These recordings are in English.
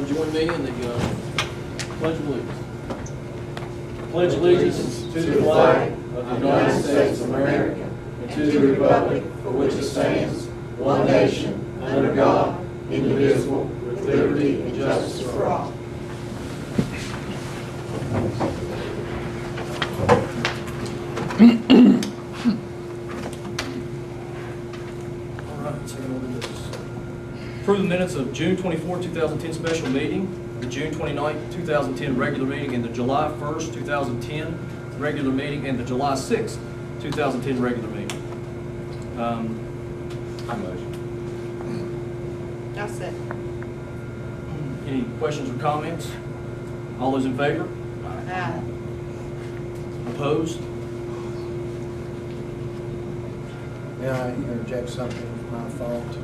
join me in the Pledge of Allegiance. Pledge allegiance to the flag of the United States of America and to the republic for which it stands, one nation, under God, indivisible, with liberty and justice for all. Approve the minutes of June 24, 2010 special meeting, the June 29, 2010 regular meeting, and the July 1st, 2010 regular meeting, and the July 6th, 2010 regular meeting. I motion. I'll second. Any questions or comments? All those in favor? Aye. Opposed? May I interject something? It's my fault.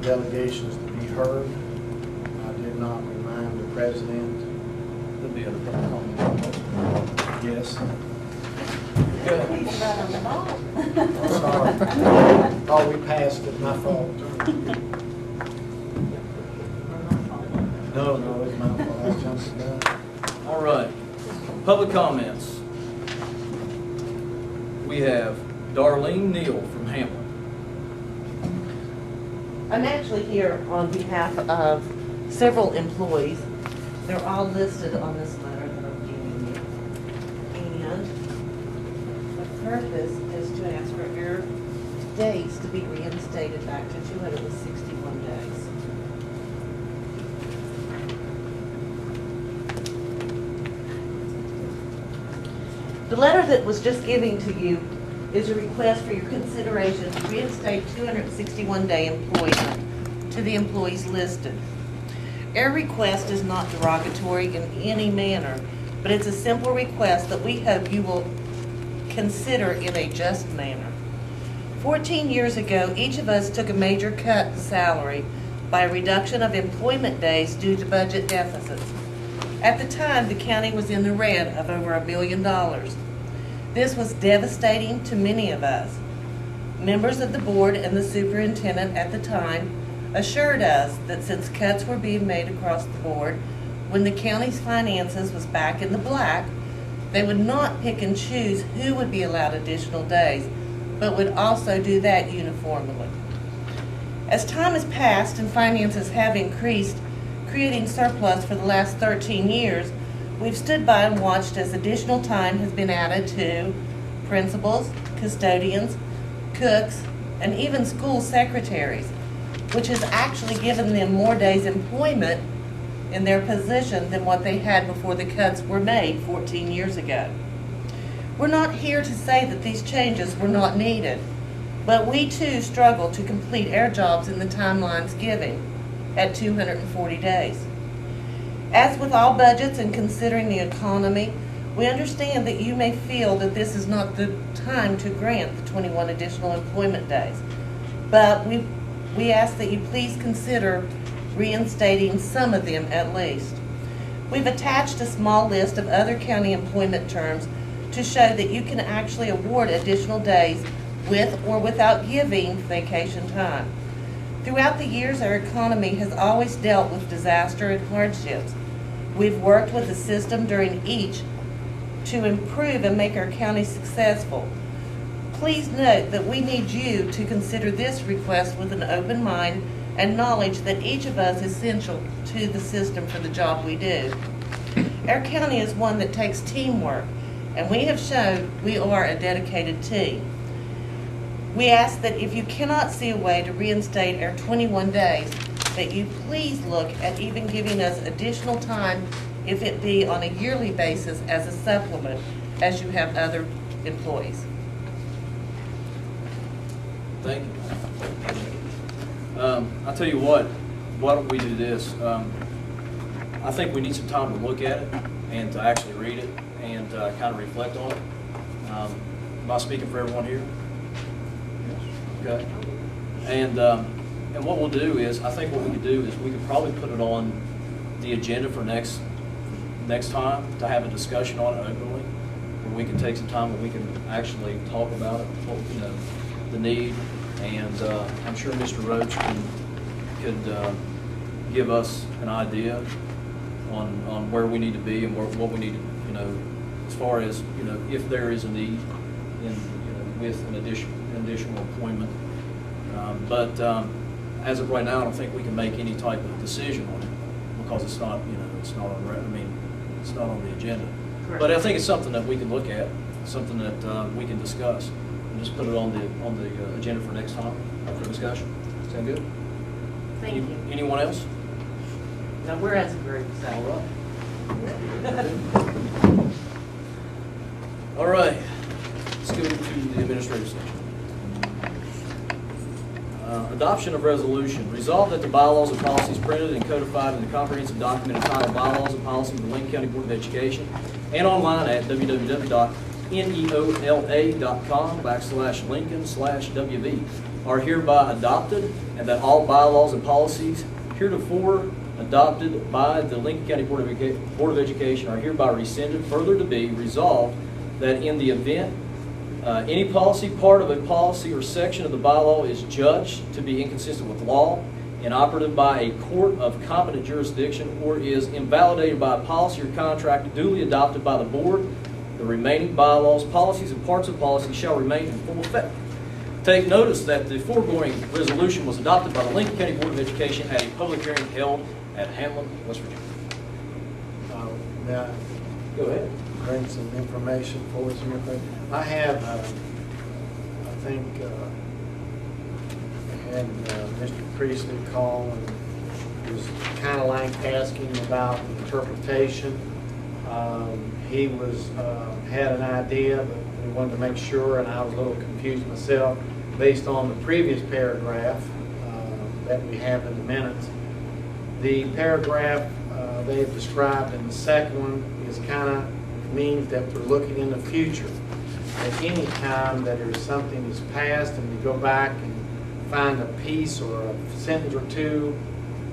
Delegations to be heard. I did not remind the president. There'll be other public comments. Yes. Right on the ball. Sorry. Oh, we passed it. My fault. No, it's my fault. I jumped the gun. All right. Public comments. We have Darlene Neal from Hamlin. I'm actually here on behalf of several employees. They're all listed on this letter that I'm giving you. And the purpose is to ask for your days to be reinstated back to 261 days. The letter that was just given to you is a request for your consideration to reinstate 261-day employment to the employees listed. Our request is not derogatory in any manner, but it's a simple request that we hope you will consider in a just manner. 14 years ago, each of us took a major cut in salary by a reduction of employment days due to budget deficits. At the time, the county was in the red of over $1 billion. This was devastating to many of us. Members of the board and the superintendent at the time assured us that since cuts were being made across the board, when the county's finances was back in the black, they would not pick and choose who would be allowed additional days, but would also do that uniformly. As time has passed and finances have increased, creating surplus for the last 13 years, we've stood by and watched as additional time has been added to principals, custodians, cooks, and even school secretaries, which has actually given them more days employment in their position than what they had before the cuts were made 14 years ago. We're not here to say that these changes were not needed, but we too struggle to complete our jobs in the timelines given at 240 days. As with all budgets and considering the economy, we understand that you may feel that this is not the time to grant the 21 additional employment days. But we ask that you please consider reinstating some of them at least. We've attached a small list of other county employment terms to show that you can actually award additional days with or without giving vacation time. Throughout the years, our economy has always dealt with disaster and hardships. We've worked with the system during each to improve and make our county successful. Please note that we need you to consider this request with an open mind and knowledge that each of us is essential to the system for the job we do. Our county is one that takes teamwork, and we have shown we are a dedicated team. We ask that if you cannot see a way to reinstate our 21 days, that you please look at even giving us additional time, if it be on a yearly basis as a supplement, as you have other employees. Thank you. I'll tell you what, why don't we do this? I think we need some time to look at it and to actually read it and kind of reflect on it. Am I speaking for everyone here? Okay. And what we'll do is, I think what we could do is we could probably put it on the agenda for next time to have a discussion on it openly, where we can take some time and we can actually talk about it, the need, and I'm sure Mr. Roach could give us an idea on where we need to be and what we need to, as far as, if there is a need in, with an additional appointment. But as of right now, I don't think we can make any type of decision on it because it's not, it's not on, it's not on the agenda. Correct. But I think it's something that we can look at, something that we can discuss, and just put it on the agenda for next time for discussion. Sound good? Thank you. Anyone else? Now, we're as a group, so. All right. All right, let's go to the administrative section. Adoption of resolution. Resolved that the bylaws and policies printed and codified in the comprehensive document entitled Bylaws and Policies of the Lincoln County Board of Education and online at www.neola.com/Lincoln/WV are hereby adopted, and that all bylaws and policies heretofore adopted by the Lincoln County Board of Education are hereby rescinded. Further to be resolved that in the event any policy, part of a policy, or section of the bylaw is judged to be inconsistent with law, inoperative by a court of competent jurisdiction, or is invalidated by a policy or contract duly adopted by the board, the remaining bylaws, policies, and parts of policy shall remain in full effect. Take notice that the foregoing resolution was adopted by the Lincoln County Board of Education at a public hearing held at Hamlin, West Virginia. Now, Go ahead. bring some information for us here. But I have, I think, I had Mr. Priestley call and was kind of like asking about the interpretation. He was, had an idea, but we wanted to make sure, and I was a little confused myself, based on the previous paragraph that we have in the minutes. The paragraph they have described in the second one is kind of means that we're looking in the future. At any time that there's something that's passed and we go back and find a piece or a sentence or two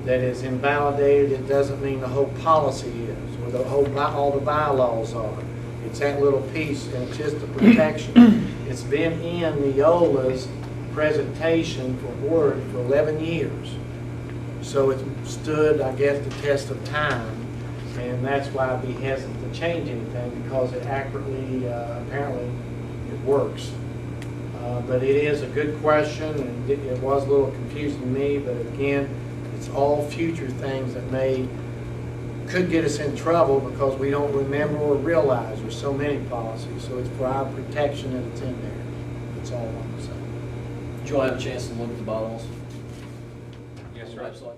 that is invalidated, it doesn't mean the whole policy is, or the whole, all the bylaws are. It's that little piece, and it's just a protection. It's been in Neola's presentation for Word for 11 years. So it's stood, I guess, the test of time, and that's why I'd be hesitant to change anything, because it accurately, apparently, it works. But it is a good question, and it was a little confusing to me, but again, it's all future things that could get us in trouble because we don't remember or realize there's so many policies. So it's for our protection that it's in there. That's all I want to say. Did you all have a chance to look at the bylaws? Yes, sir. Website?